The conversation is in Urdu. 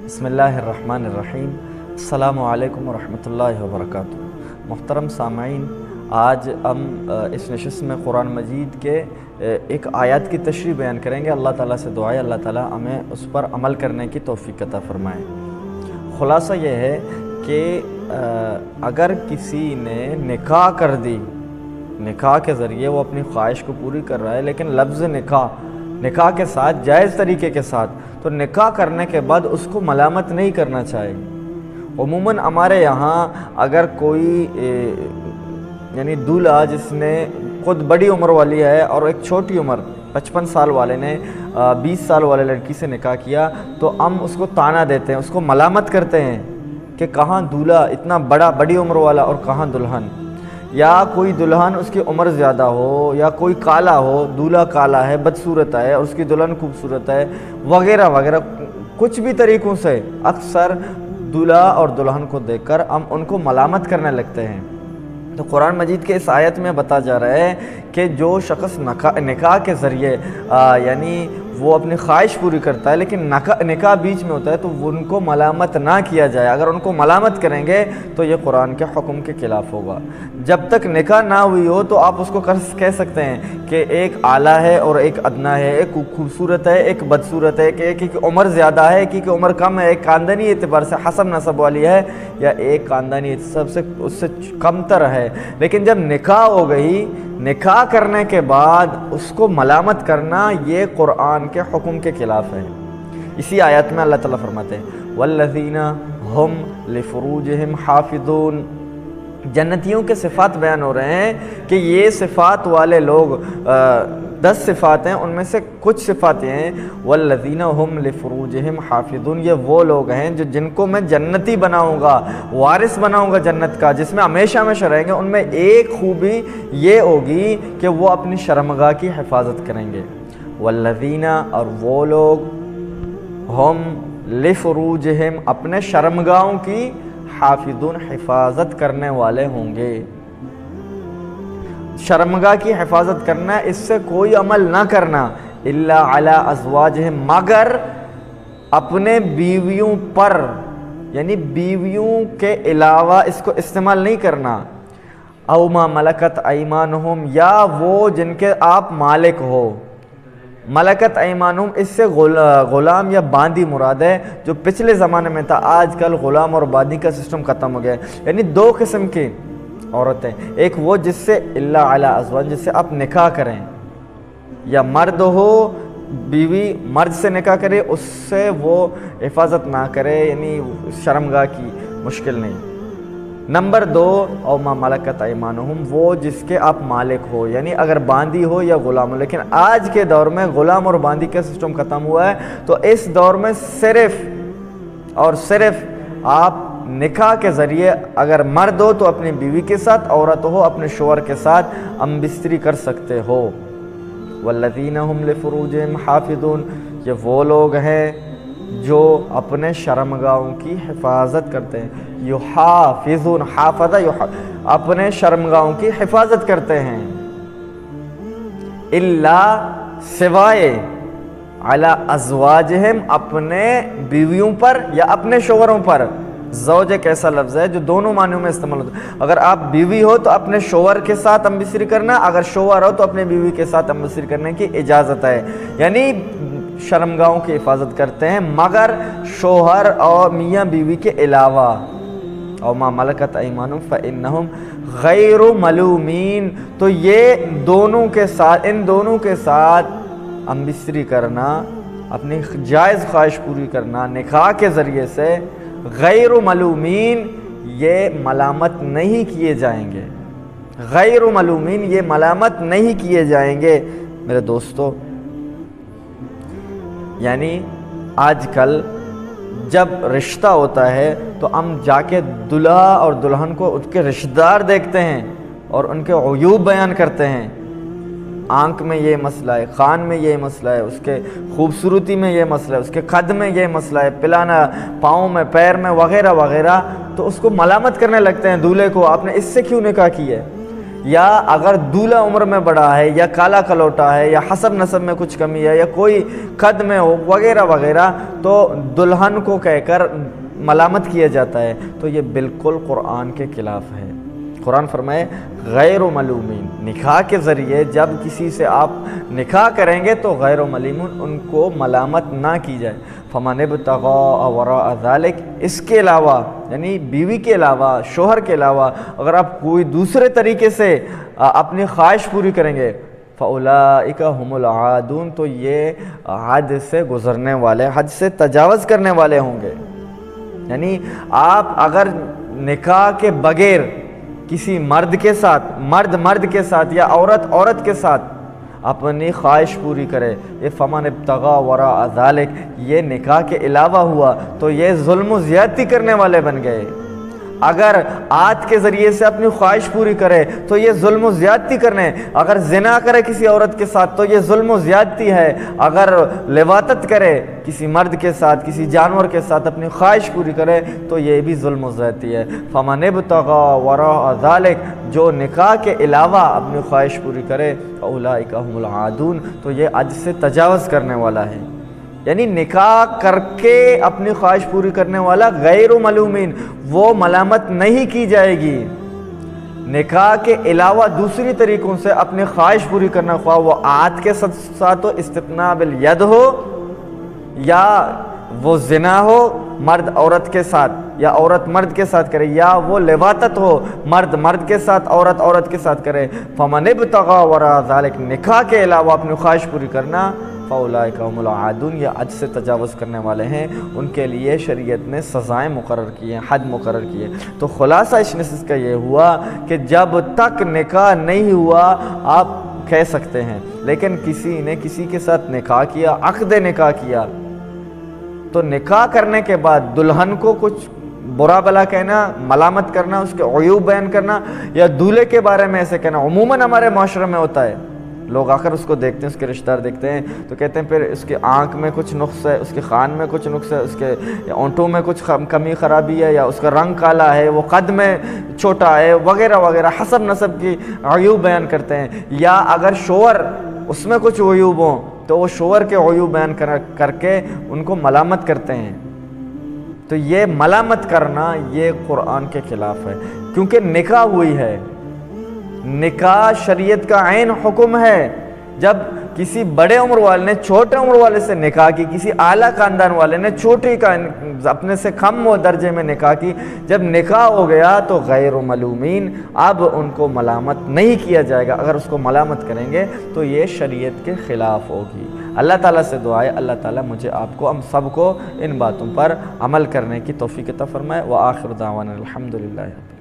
بسم اللہ الرحمن الرحیم۔ السلام علیکم ورحمۃ اللہ وبرکاتہ۔ محترم سامعین، آج ہم اس نشست میں قرآن مجید کے ایک آیات کی تشریح بیان کریں گے۔ اللہ تعالیٰ سے دعا ہے اللہ تعالیٰ ہمیں اس پر عمل کرنے کی توفیق عطا فرمائے۔ خلاصہ یہ ہے کہ اگر کسی نے نکاح کر دی، نکاح کے ذریعے وہ اپنی خواہش کو پوری کر رہا ہے، لیکن لفظ نکاح کے ساتھ جائز طریقے کے ساتھ، تو نکاح کرنے کے بعد اس کو ملامت نہیں کرنا چاہیے۔ عموماً ہمارے یہاں اگر کوئی یعنی دولہا جس نے خود بڑی عمر والی ہے اور ایک چھوٹی عمر 55 سال والے نے 20 سال والے لڑکی سے نکاح کیا، تو ہم اس کو طعنہ دیتے ہیں، اس کو ملامت کرتے ہیں کہ کہاں دولہا اتنا بڑی عمر والا اور کہاں دلہن، یا کوئی دلہن اس کی عمر زیادہ ہو، یا کوئی کالا ہو، دولہا کالا ہے بدصورت ہے اور اس کی دلہن خوبصورت ہے، وغیرہ وغیرہ کچھ بھی طریقوں سے اکثر دولہا اور دلہن کو دیکھ کر ہم ان کو ملامت کرنے لگتے ہیں۔ تو قرآن مجید کے اس آیت میں بتا جا رہا ہے کہ جو شخص نکاح کے ذریعے یعنی وہ اپنی خواہش پوری کرتا ہے، لیکن نکاح بیچ میں ہوتا ہے، تو ان کو ملامت نہ کیا جائے۔ اگر ان کو ملامت کریں گے تو یہ قرآن کے حکم کے خلاف ہوگا۔ جب تک نکاح نہ ہوئی ہو تو آپ اس کو کہہ سکتے ہیں کہ ایک اعلیٰ ہے اور ایک ادنا ہے، ایک خوبصورت ہے ایک بدصورت ہے، کہ ایک کی عمر زیادہ ہے، ایک کی عمر کم ہے، ایک خاندانی اعتبار سے حسب نسب والی ہے، یا ایک خاندانی سب سے اس سے کم تر ہے۔ لیکن جب نکاح ہو گئی، نکاح کرنے کے بعد اس کو ملامت کرنا یہ قرآن کے حکم کے خلاف ہے۔ اسی آیت میں اللہ تعالیٰ فرماتے ہیں والذین ہم لفروجہم حافظون۔ جنتیوں کے صفات بیان ہو رہے ہیں کہ یہ صفات والے لوگ 10 صفات ہیں، ان میں سے کچھ صفات یہ ہیں والذین ہم لفروجہم حافظون، یہ وہ لوگ ہیں جن کو میں جنتی بناؤں گا، وارث بناؤں گا جنت کا، جس میں ہمیشہ ہمیشہ رہیں گے۔ ان میں ایک خوبی یہ ہوگی کہ وہ اپنی شرمگاہ کی حفاظت کریں گے۔ والذین، اور وہ لوگ، ہم لفروجہم، اپنے شرمگاہوں کی، حافظون، حفاظت کرنے والے ہوں گے۔ شرمگاہ کی حفاظت کرنا، اس سے کوئی عمل نہ کرنا، الا علی ازواجہم، مگر اپنے بیویوں پر، یعنی بیویوں کے علاوہ اس کو استعمال نہیں کرنا۔ او ما ملکت ایمانہم، یا وہ جن کے آپ مالک ہو۔ ملکت ایمانہم، اس سے غلام یا باندی مراد ہے، جو پچھلے زمانے میں تھا۔ آج کل غلام اور باندی کا سسٹم ختم ہو گیا ہے۔ یعنی 2 قسم کی عورتیں، ایک وہ جس سے الا علی ازواج، جس سے آپ نکاح کریں، یا مرد ہو بیوی مرد سے نکاح کرے، اس سے وہ حفاظت نہ کرے، یعنی شرمگاہ کی مشکل نہیں۔ نمبر 2، او ما ملکت ایمانہم، وہ جس کے آپ مالک ہو، یعنی اگر باندی ہو یا غلام ہو۔ لیکن آج کے دور میں غلام اور باندی کا سسٹم ختم ہوا ہے، تو اس دور میں صرف اور صرف آپ نکاح کے ذریعے، اگر مرد ہو تو اپنی بیوی کے ساتھ، عورت ہو اپنے شوہر کے ساتھ ہم بستری کر سکتے ہو۔ والذین ہم لفروجہم حافظون، یہ وہ لوگ ہیں جو اپنے شرمگاہوں کی حفاظت کرتے ہیں۔ یحافظون، حافظ اپنے شرمگاہوں کی حفاظت کرتے ہیں۔ الا، سوائے، علی ازواجہم، اپنے بیویوں پر یا اپنے شوہروں پر۔ زوج ایک ایسا لفظ ہے جو دونوں معنیوں میں استعمال ہوتا ہے۔ اگر آپ بیوی ہو تو اپنے شوہر کے ساتھ ہم بستری کرنا، اگر شوہر ہو تو اپنے بیوی کے ساتھ ہم بستری کرنے کی اجازت ہے۔ یعنی شرمگاہوں کی حفاظت کرتے ہیں، مگر شوہر اور میاں بیوی کے علاوہ۔ او ما ملکت ایمانہم فانہم غیر ملومین، تو یہ دونوں کے ساتھ، ان دونوں کے ساتھ ہم بستری کرنا، اپنی جائز خواہش پوری کرنا نکاح کے ذریعے سے، غیر ملومین، یہ ملامت نہیں کیے جائیں گے۔ غیر ملومین، یہ ملامت نہیں کیے جائیں گے۔ میرے دوستو، یعنی آج کل جب رشتہ ہوتا ہے تو ہم جا کے دلہا اور دلہن کو ان کے رشتہ دار دیکھتے ہیں اور ان کے عیوب بیان کرتے ہیں۔ آنکھ میں یہ مسئلہ ہے، کان میں یہ مسئلہ ہے، اس کے خوبصورتی میں یہ مسئلہ ہے، اس کے قد میں یہ مسئلہ ہے، پلانا پاؤں میں، پیر میں، وغیرہ وغیرہ، تو اس کو ملامت کرنے لگتے ہیں دولہے کو، آپ نے اس سے کیوں نکاح کی ہے؟ یا اگر دولہا عمر میں بڑا ہے یا کالا کلوٹا ہے یا حسب نسب میں کچھ کمی ہے یا کوئی خد میں ہو وغیرہ وغیرہ، تو دلہن کو کہہ کر ملامت کیا جاتا ہے، تو یہ بالکل قرآن کے خلاف ہے۔ قرآن فرمائے غیر ملومین، نکاح کے ذریعے جب کسی سے آپ نکاح کریں گے تو غیر ملومین، ان کو ملامت نہ کی جائے۔ فمن ابتغاء وراء ذلک، اس کے علاوہ یعنی بیوی کے علاوہ، شوہر کے علاوہ اگر آپ کوئی دوسرے طریقے سے اپنی خواہش پوری کریں گے، فَأُولَٰئِكَ هُمُ الْعَادُونَ، تو یہ حد سے گزرنے والے، حد سے تجاوز کرنے والے ہوں گے۔ یعنی آپ اگر نکاح کے بغیر کسی مرد کے ساتھ، مرد کے ساتھ یا عورت کے ساتھ اپنی خواہش پوری کرے، یہ فمن ابتغاء وراء ذلک، یہ نکاح کے علاوہ ہوا، تو یہ ظلم و زیادتی کرنے والے بن گئے۔ اگر عاد کے ذریعے سے اپنی خواہش پوری کرے تو یہ ظلم و زیادتی کرنے، اگر زنا کرے کسی عورت کے ساتھ تو یہ ظلم و زیادتی ہے، اگر لواطت کرے کسی مرد کے ساتھ، کسی جانور کے ساتھ اپنی خواہش پوری کرے تو یہ بھی ظلم و زیادتی ہے۔ فمن ابتغاء وراء ذلک، جو نکاح کے علاوہ اپنی خواہش پوری کرے، اولئک هم العادون، تو یہ حد سے تجاوز کرنے والا ہے۔ یعنی نکاح کر کے اپنی خواہش پوری کرنے والا غیر ملومین، وہ ملامت نہیں کی جائے گی۔ نکاح کے علاوہ دوسری طریقوں سے اپنی خواہش پوری کرنا، خواہ وہ عاد کے ساتھ ہو، استثناء بالید ہو، یا وہ زنا ہو مرد عورت کے ساتھ، یا عورت مرد کے ساتھ کرے، یا وہ لواطت ہو مرد کے ساتھ، عورت کے ساتھ کرے۔ فمن ابتغاء وراء ذلک، نکاح کے علاوہ اپنی خواہش پوری کرنا، فَأُولَٰئِكَ هُمُ الْعَادُونَ، یہ حد سے تجاوز کرنے والے ہیں، ان کے لیے شریعت نے سزائیں مقرر کی ہیں، حد مقرر کی ہے۔ تو خلاصہ اس نشست کا یہ ہوا کہ جب تک نکاح نہیں ہوا آپ کہہ سکتے ہیں، لیکن کسی نے کسی کے ساتھ نکاح کیا، عقد نکاح کیا، تو نکاح کرنے کے بعد دلہن کو کچھ برا بلا کہنا، ملامت کرنا، اس کے عیوب بیان کرنا، یا دولہے کے بارے میں ایسے کہنا، عموماً ہمارے معاشرے میں ہوتا ہے۔ لوگ آ کر اس کو دیکھتے ہیں، اس کے رشتہ دار دیکھتے ہیں تو کہتے ہیں پھر اس کے آنکھ میں کچھ نقص ہے، اس کے کان میں کچھ نقص ہے، اس کے اونٹوں میں کچھ کمی خرابی ہے، یا اس کا رنگ کالا ہے، وہ قد میں چھوٹا ہے، وغیرہ وغیرہ، حسب نسب کی عیوب بیان کرتے ہیں۔ یا اگر شوہر اس میں کچھ عیوب ہوں تو وہ شوہر کے عیوب بیان کر کے ان کو ملامت کرتے ہیں۔ تو یہ ملامت کرنا یہ قرآن کے خلاف ہے، کیونکہ نکاح ہوئی ہے۔ نکاح شریعت کا عین حکم ہے۔ جب کسی بڑے عمر والے نے چھوٹے عمر والے سے نکاح کی، کسی اعلیٰ خاندان والے نے چھوٹی کا اپنے سے کم درجے میں نکاح کی، جب نکاح ہو گیا تو غیر ملومین، اب ان کو ملامت نہیں کیا جائے گا۔ اگر اس کو ملامت کریں گے تو یہ شریعت کے خلاف ہوگی۔ اللہ تعالیٰ سے دعا ہے اللہ تعالیٰ مجھے آپ کو، ہم سب کو ان باتوں پر عمل کرنے کی توفیق عطا فرمائے۔ وآخر دعوانا الحمدللہ۔